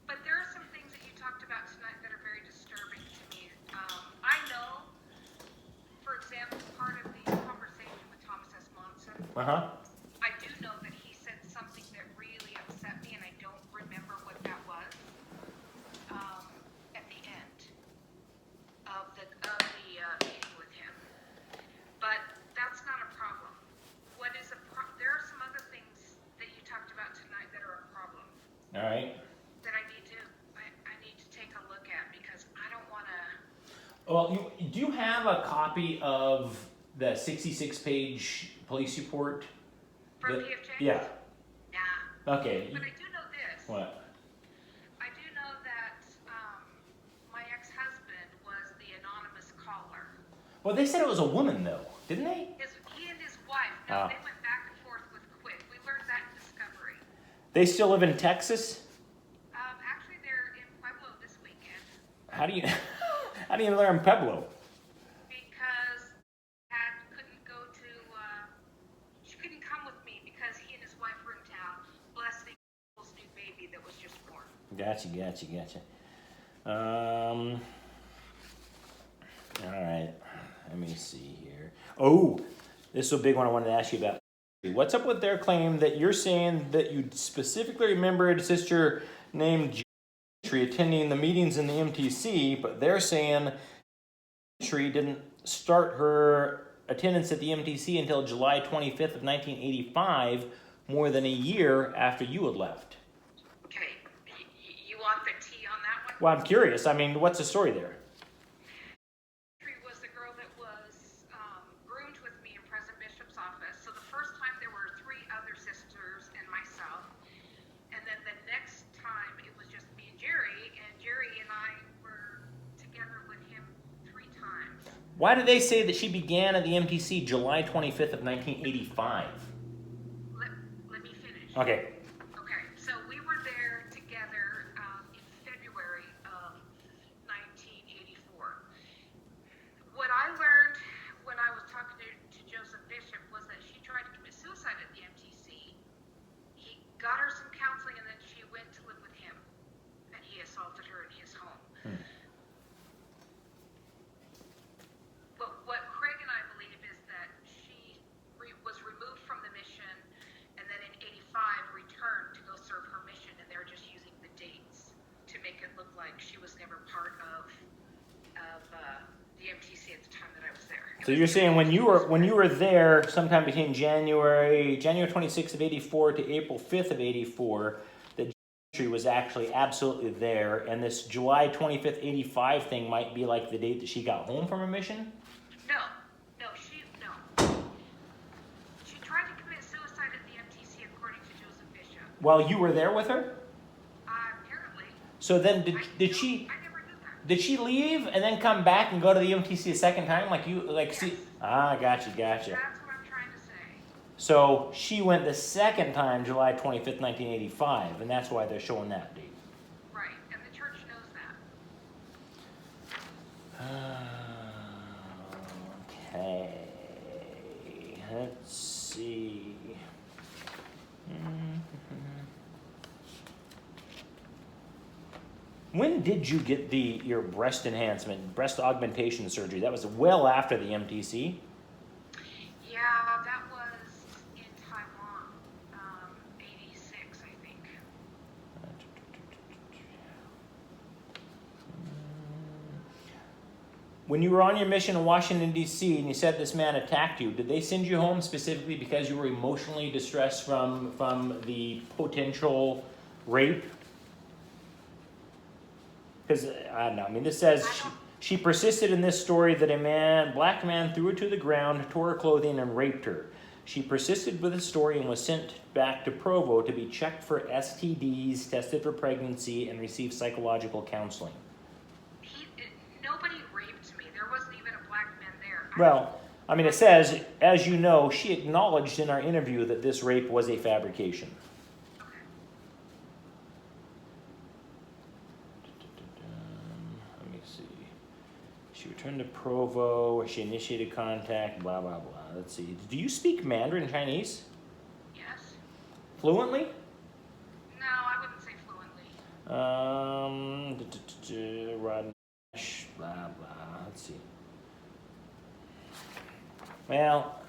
But there are some things that you talked about tonight that are very disturbing to me. I know, for example, part of the conversation with Thomas S. Monson, I do know that he said something that really upset me, and I don't remember what that was, at the end of the meeting with him. But that's not a problem. What is there are some other things that you talked about tonight that are a problem. All right. That I need to take a look at, because I don't want to. Well, do you have a copy of the 66-page police report? From PFJ? Yeah. Nah. Okay. But I do know this. What? I do know that my ex-husband was the anonymous caller. Well, they said it was a woman, though, didn't they? He and his wife. No, they went back and forth with Quick. We learned that in Discovery. They still live in Texas? Actually, they're in Pueblo this weekend. How do you learn Pueblo? Because Dad couldn't go to Gotcha. All right. Let me see here. Oh, this is a big one I wanted to ask you about. What's up with their claim that you're saying that you specifically remembered sister named Tree attending the meetings in the MTC, but they're saying Tree didn't start her attendance at the MTC until July 25th of 1985, more than a year after you had left. Okay, you want the tea on that one? Well, I'm curious. I mean, what's the story there? Was the girl that was groomed with me in President Bishop's office. So the first time there were 3 other sisters and myself, and then the next time it was just me and Jerry and I were together with him 3 times. Why do they say that she began at the MTC July 25th of 1985? Let me finish. Okay. Okay, so we were there together in February of 1984. What I learned when I was talking to Joseph Bishop was that she tried to commit suicide at the MTC. He got her some counseling, and then she went to live with him, and he assaulted her in his home. But what Craig and I believe is that she was removed from the mission, and then in '85 returned to go serve her mission, and they're just using the dates to make it look like she was never part of the MTC at the time that I was there. So you're saying when you were there, sometime between January 26th of '84 to April 5th of '84, that Tree was actually absolutely there, and this July 25th '85 thing might be like the date that she got home from her mission. No. She tried to commit suicide at the MTC according to Joseph Bishop. While you were there with her. Apparently. So then did I she? never knew that. Did she leave and then come back and go to the MTC a second time Yes. see? Gotcha. That's what I'm trying to say. So she went the second time, July 25th, 1985, and that's why they're showing that date. Right, and the church knows that. Okay. Let's see. When did you get your breast enhancement, breast augmentation surgery? That was well after the MTC. Yeah, that was in Taiwan, 86, I think. When you were on your mission in Washington, D.C., and you said this man attacked you, did they send you home specifically because you were emotionally distressed from the potential rape? Because, I don't know, I mean, this says she persisted in this story that a black man threw her to the ground, tore her clothing, and raped her. She persisted with the story and was sent back to Provo to be checked for STDs, tested for pregnancy, and receive psychological counseling. Nobody raped me. There wasn't even a black man there. Well, I mean, it says, as you know, she acknowledged in our interview that this rape was a fabrication. Okay. Let me see. She returned to Provo, where she initiated contact, blah, blah, blah. Let's see. Do you speak Mandarin Chinese? Yes. Fluently? No, I wouldn't say fluently. Rod, blah, blah. Let's see. Well,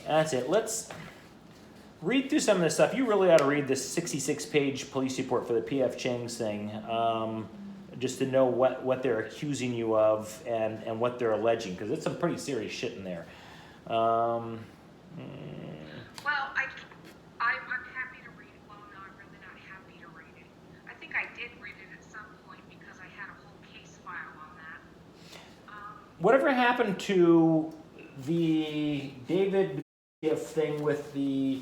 that's it. Let's read through some of this stuff. You really ought to read this 66-page police report for the P.F. Chang's thing, just to know what they're accusing you of and what they're alleging, because it's some pretty serious shit in there. Well, I'm happy to read it. Well, no, I'm really not happy to read it. I think I did read it at some point because I had a whole case file on that. Whatever happened to the David thing with the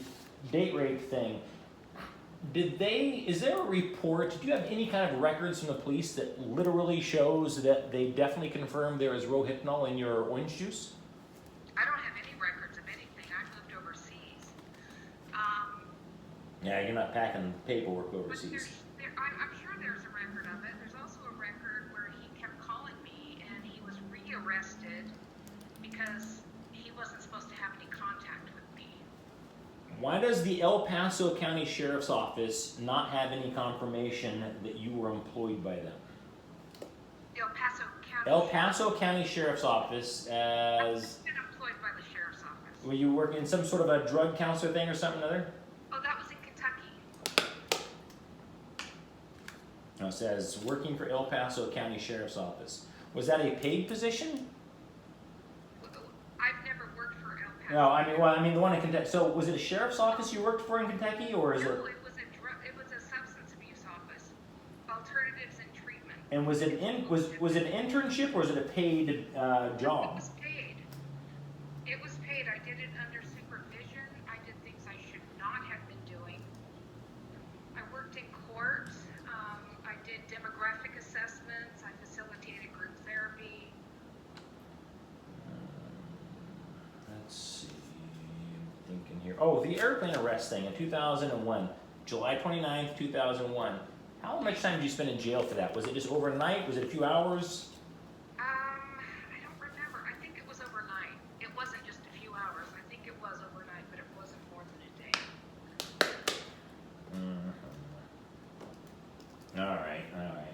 date rape thing? Is there a report, do you have any kind of records from the police that literally shows that they definitely confirmed there is Rohypnol in your orange juice? I don't have any records of anything. I moved overseas. Yeah, you're not packing paperwork But overseas. I'm sure there's a record of it. There's also a record where he kept calling me and he was rearrested because he wasn't supposed to have any contact with me. Why does the El Paso County Sheriff's Office not have any confirmation that you were employed by them? The El Paso County. El Paso County Sheriff's Office as... I've been employed by the sheriff's office. Were you working in some sort of a drug counselor thing or something or other? Oh, that was in Kentucky. No, it says working for El Paso County Sheriff's Office. Was that a paid position? I've never worked for El Paso. No, I mean the one in Kentucky. So was it a sheriff's office you worked for in Kentucky, or is No, it? it was a substance abuse office. Alternatives and treatment. And was it an internship or was it a paid It job? was paid. It was paid. I did it under supervision. I did things I should not have been doing. I worked in court. I did demographic assessments. I facilitated group therapy. Let's see. I'm thinking here. Oh, the airplane arrest thing in 2001, July 29th, 2001. How much time did you spend in jail for that? Was it just overnight? Was it a few hours? I don't remember. I think it was overnight. It wasn't just a few hours. I think it was overnight, but it wasn't more than a day. All right.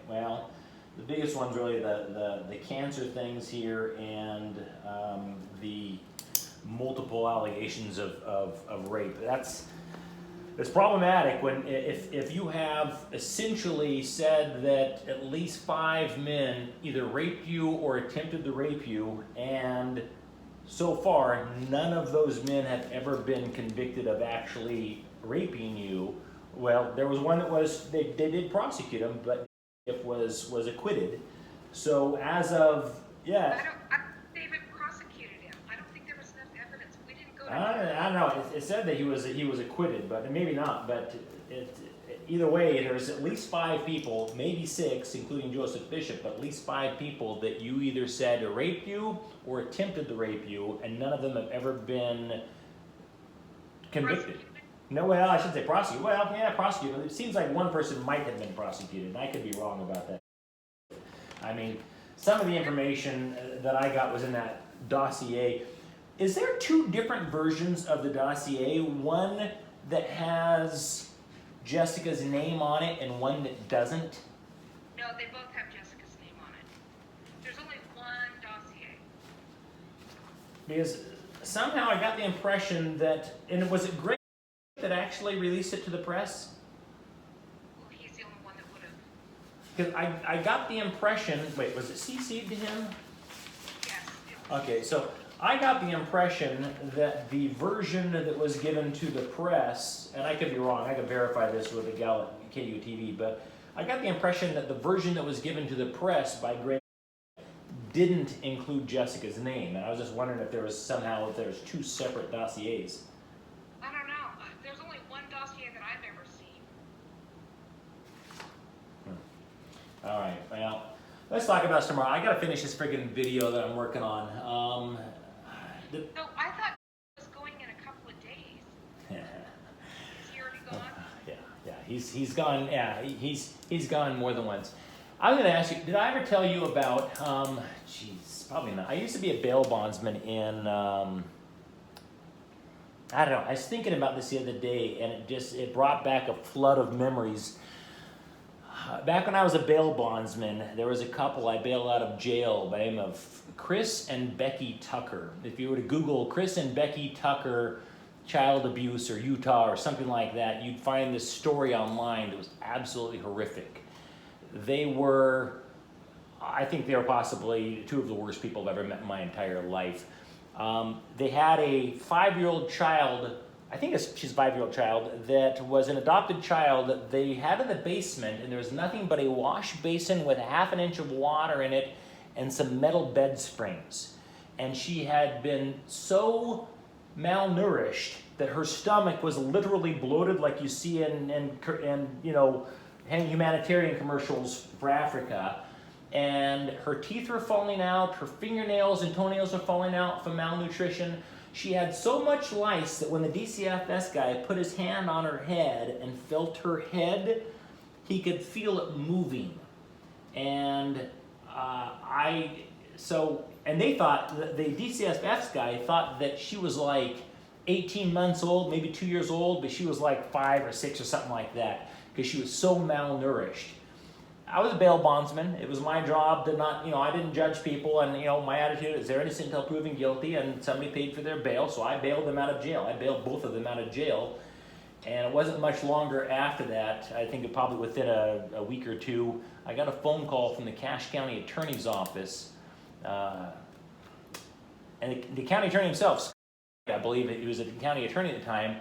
Well, the biggest one's really the cancer things here and the multiple allegations of rape. It's problematic when if you have essentially said that at least 5 men either raped you or attempted to rape you, and so far none of those men have ever been convicted of actually raping you. Well, there was one that they did prosecute him, but it was acquitted. So as of I don't think David prosecuted him. I don't think there was enough evidence. We didn't go to I don't know. It said that he was acquitted, but maybe not. But either way, there's at least 5 people, maybe 6, including Joseph Bishop, but at least 5 people that you either said raped you or attempted to rape you, and none of them have ever been convicted. Prosecuted? No, well, I shouldn't say prosecuted. Well, yeah, prosecuted. It seems like one person might have been prosecuted, and I could be wrong about that. I mean, some of the information that I got was in that dossier. Is there 2 different versions of the dossier? One that has Jessica's name on it and one that doesn't? No, they both have Jessica's name on it. There's only one dossier. Because somehow I got the impression that, and was it Greg that actually released it to the press? Well, he's the only one that would have. Because I got the impression, wait, was it CC'd to him? Yes. It was. Okay, so I got the impression that the version that was given to the press, and I could be wrong, I could verify this with a gal at KUTV, but I got the impression that the version that was given to the press by Greg didn't include Jessica's name, and I was just wondering if there was somehow, if there's 2 separate dossiers. I don't know. There's only one dossier that I've ever seen. All right, well, let's talk about this tomorrow. I gotta finish this friggin' video that I'm working on. No, I thought it was going in a couple of days. Is he already gone? Yeah, he's gone. Yeah, he's gone more than once. I'm gonna ask you. Did I ever tell you about? Jeez, probably not. I used to be a bail bondsman in. I don't know. I was thinking about this the other day, and it brought back a flood of memories. Back when I was a bail bondsman, there was a couple I bailed out of jail by the name of Chris and Becky Tucker. If you were to Google Chris and Becky Tucker child abuse or Utah or something like that, you'd find this story online that was absolutely horrific. They were, I think they were possibly 2 of the worst people I've ever met in my entire life. They had a 5-year-old child, I think she's a 5-year-old child, that was an adopted child that they had in the basement, and there was nothing but a wash basin with 1/2 inch of water in it and some metal bed springs. And she had been so malnourished that her stomach was literally bloated like you see in humanitarian commercials for Africa. And her teeth were falling out, her fingernails and toenails were falling out from malnutrition. She had so much lice that when the DCFS guy put his hand on her head and felt her head, he could feel it moving. And they thought, the DCFS guy thought that she was like 18 months old, maybe 2 years old, but she was like 5 or 6 or something like that because she was so malnourished. I was a bail bondsman. It was my job to not, I didn't judge people, and my attitude is they're innocent until proven guilty, and somebody paid for their bail, so I bailed them out of jail. I bailed both of them out of jail, and it wasn't much longer after that. I think it probably within a week or two, I got a phone call from the Cache County Attorney's Office, and the county attorney himself, I believe he was a county attorney at the time,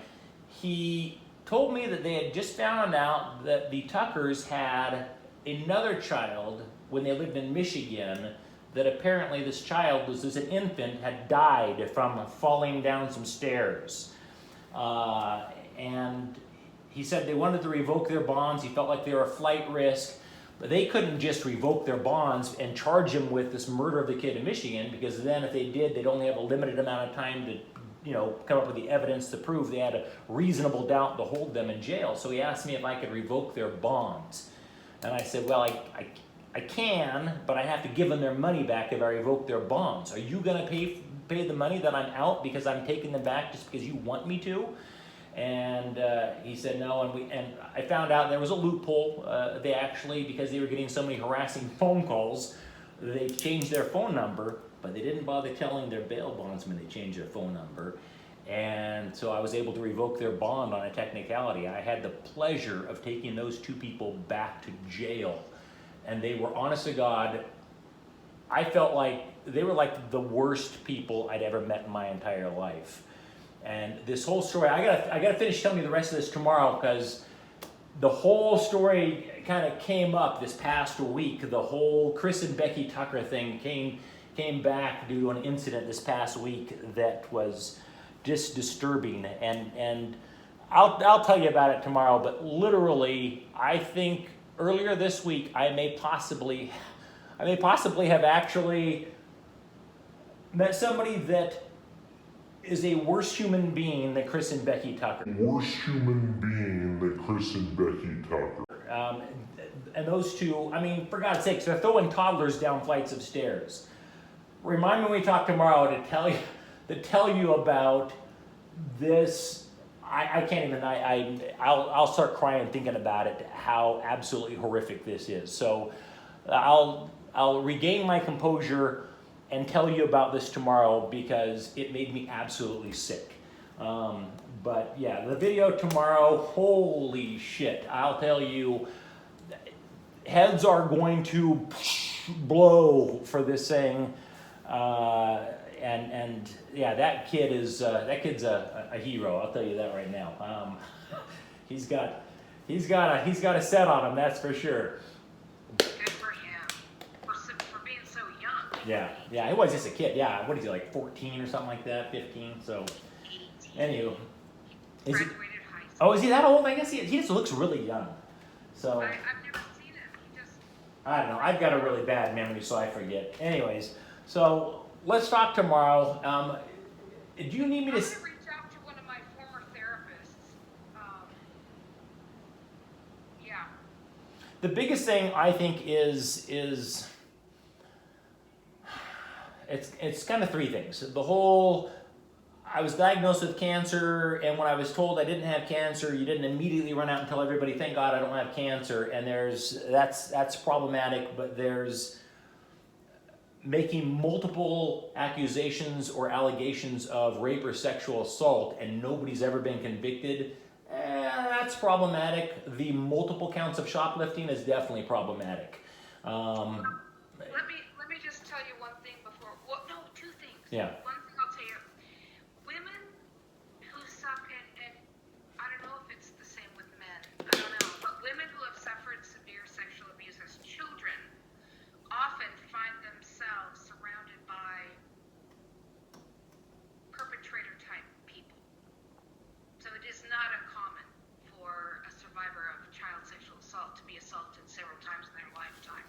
he told me that they had just found out that the Tuckers had another child when they lived in Michigan, that apparently this child was, as an infant, had died from falling down some stairs. And he said they wanted to revoke their bonds. He felt like they were a flight risk, but they couldn't just revoke their bonds and charge him with this murder of the kid in Michigan, because then if they did, they'd only have a limited amount of time to come up with the evidence to prove they had a reasonable doubt to hold them in jail. So he asked me if I could revoke their bonds. And I said, well, I can, but I have to give them their money back if I revoke their bonds. Are you going to pay the money that I'm out because I'm taking them back just because you want me to? And he said no, and I found out there was a loophole. They actually, because they were getting so many harassing phone calls, they changed their phone number, but they didn't bother telling their bail bondsman they changed their phone number. And so I was able to revoke their bond on a technicality. I had the pleasure of taking those two people back to jail. And they were, honest to God, I felt like they were like the worst people I'd ever met in my entire life. And this whole story, I gotta finish telling you the rest of this tomorrow, because the whole story kind of came up this past week. The whole Chris and Becky Tucker thing came back due to an incident this past week that was just disturbing. And I'll tell you about it tomorrow, but literally, I think earlier this week, I may possibly have actually met somebody that is a worse human being than Chris and Becky Tucker. Worse human being than Chris and Becky Tucker. And those two, for God's sakes, they're throwing toddlers down flights of stairs. Remind me when we talk tomorrow to tell you about this. I can't even. I'll start crying thinking about it. How absolutely horrific this is. So I'll regain my composure and tell you about this tomorrow, because it made me absolutely sick. But yeah, the video tomorrow, holy shit, I'll tell you, heads are going to blow for this thing. And yeah, that kid's a hero, I'll tell you that right now. He's got a set on him, that's for sure. Good for him. For being so young. Yeah, he was just a kid. Yeah, what is he, like 14 or something like that, 15? So, 18. anywho. Graduated high school. Oh, is he that old? I guess he just looks really young. So, I've never seen him. He just... I don't know. I've got a really bad memory, so I forget. Anyways, so let's talk tomorrow. Do you need me to... I'm going to reach out to one of my former therapists. Yeah. The biggest thing I think is it's kind of three things. The whole, I was diagnosed with cancer, and when I was told I didn't have cancer, you didn't immediately run out and tell everybody, thank God I don't have cancer. And that's problematic, but there's making multiple accusations or allegations of rape or sexual assault and nobody's ever been convicted. That's problematic. The multiple counts of shoplifting is definitely problematic. Let me just tell you one thing before. Well, no, two things. Yeah. One thing I'll tell you. Women who suffer, and I don't know if it's the same with men. I don't know. But women who have suffered severe sexual abuse as children often find themselves surrounded by perpetrator-type people. So it is not uncommon for a survivor of child sexual assault to be assaulted several times in their lifetime.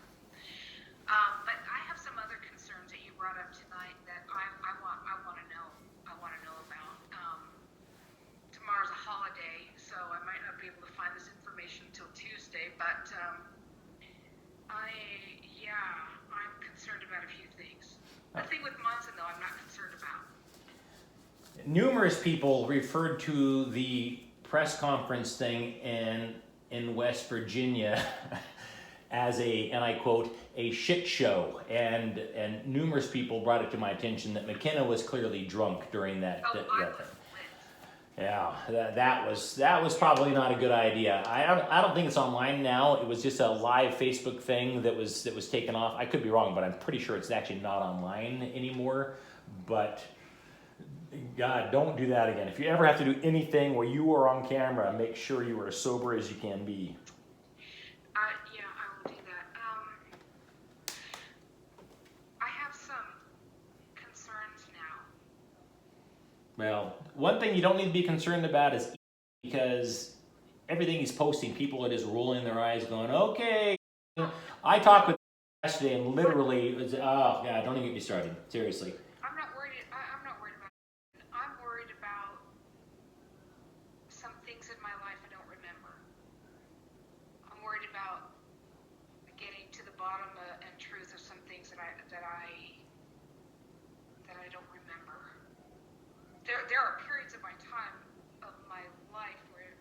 But I have some other concerns that you brought up tonight that I want numerous people referred to the press conference thing in West Virginia as a, and I quote, a shit show. And numerous people brought it to my attention that McKenna was clearly drunk during that Oh, I thing. was lit. Yeah, that was probably not a good idea. I don't think it's online now. It was just a live Facebook thing that was taken off. I could be wrong, but I'm pretty sure it's actually not online anymore. But God, don't do that again. If you ever have to do anything where you are on camera, make sure you are as sober as you can be. Yeah, I will do that. I have some concerns now. Well, one thing you don't need to be concerned about is because everything he's posting, people are just rolling their eyes going, okay. I talked with yesterday and literally, it was, oh God, don't even get me started. Seriously. I'm not worried about it. I'm worried about some things in my life I don't remember. I'm worried about getting to the bottom and truth of some things that I don't remember. There are periods of my time of my life where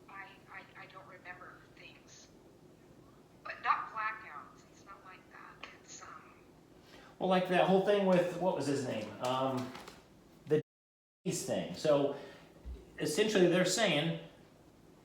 I don't remember things, but not blackouts. It's not like that. It's Well, like that whole thing with, what was his name? The thing. So essentially they're saying,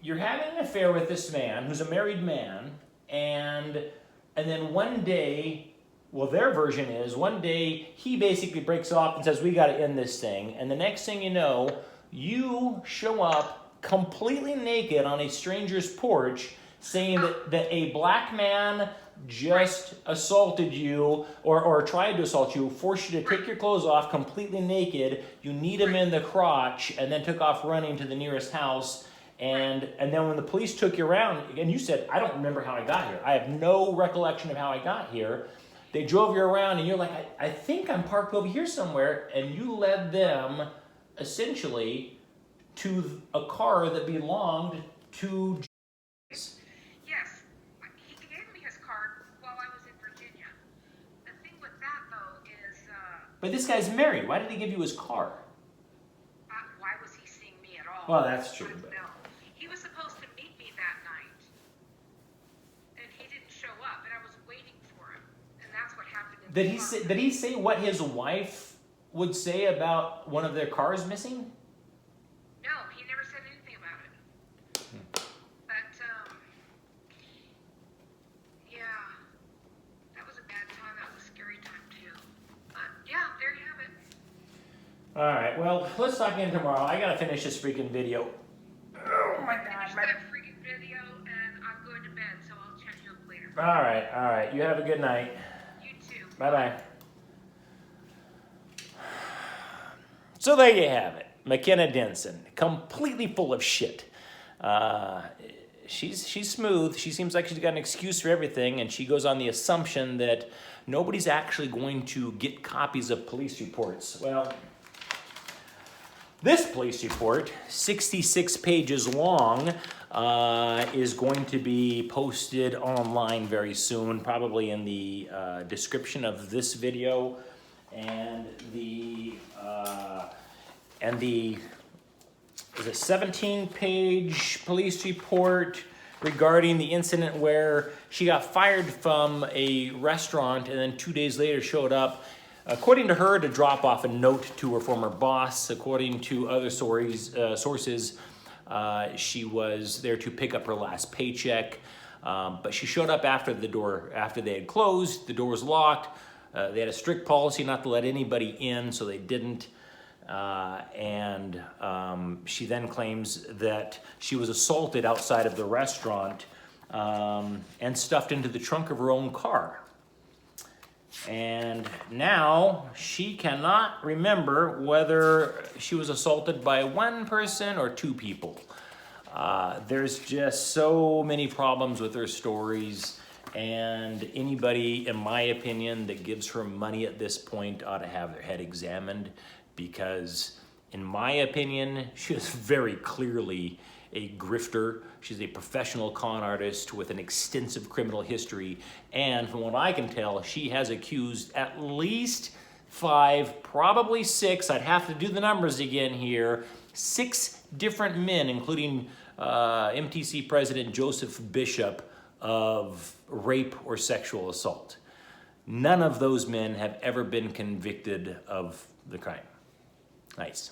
you're having an affair with this man who's a married man, and then one day, well, their version is one day he basically breaks off and says, we got to end this thing. And the next thing you know, you show up completely naked on a stranger's porch saying that a black man just assaulted you or tried to assault you, forced you to take your clothes off completely naked, you kneed him in the crotch, and then took off running to the nearest house. And then when the police took you around, and you said, I don't remember how I got here. I have no recollection of how I got here. They drove you around and you're like, I think I'm parked over here somewhere. And you led them essentially to a car that belonged to Yes, he gave me his card while I was in Virginia. The thing with that, though, is But this guy's married. Why did he give you his car? why was he seeing me at all? Well, that's true. I don't know. He was supposed to meet me that night, and he didn't show up, and I was waiting for him, and that's what happened. Did he say what his wife would say about one of their cars missing? No, he never said anything about it. But yeah, that was a bad time. That was a scary time too. But yeah, there you have it. All right, well, let's talk again tomorrow. I gotta finish this freaking video. Oh my Finish God. that freaking video, and I'm going to bed, so I'll chat to you up later. All right. You have a good night. You too. Bye-bye. So there you have it. McKenna Denson, completely full of shit. She's smooth. She seems like she's got an excuse for everything, and she goes on the assumption that nobody's actually going to get copies of police reports. Well, this police report, 66 pages long, is going to be posted online very soon, probably in the description of this video, and the is a 17-page police report regarding the incident where she got fired from a restaurant and then 2 days later showed up, according to her, to drop off a note to her former boss. According to other sources, she was there to pick up her last paycheck, but she showed up after they had closed. The door was locked. They had a strict policy not to let anybody in, so they didn't. She then claims that she was assaulted outside of the restaurant and stuffed into the trunk of her own car. And now she cannot remember whether she was assaulted by one person or two people. There's just so many problems with her stories, and anybody, in my opinion, that gives her money at this point ought to have their head examined, because in my opinion, she is very clearly a grifter. She's a professional con artist with an extensive criminal history, and from what I can tell, she has accused at least 5, probably 6, I'd have to do the numbers again here, 6 different men, including MTC President Joseph Bishop, of rape or sexual assault. None of those men have ever been convicted of the crime. Nice.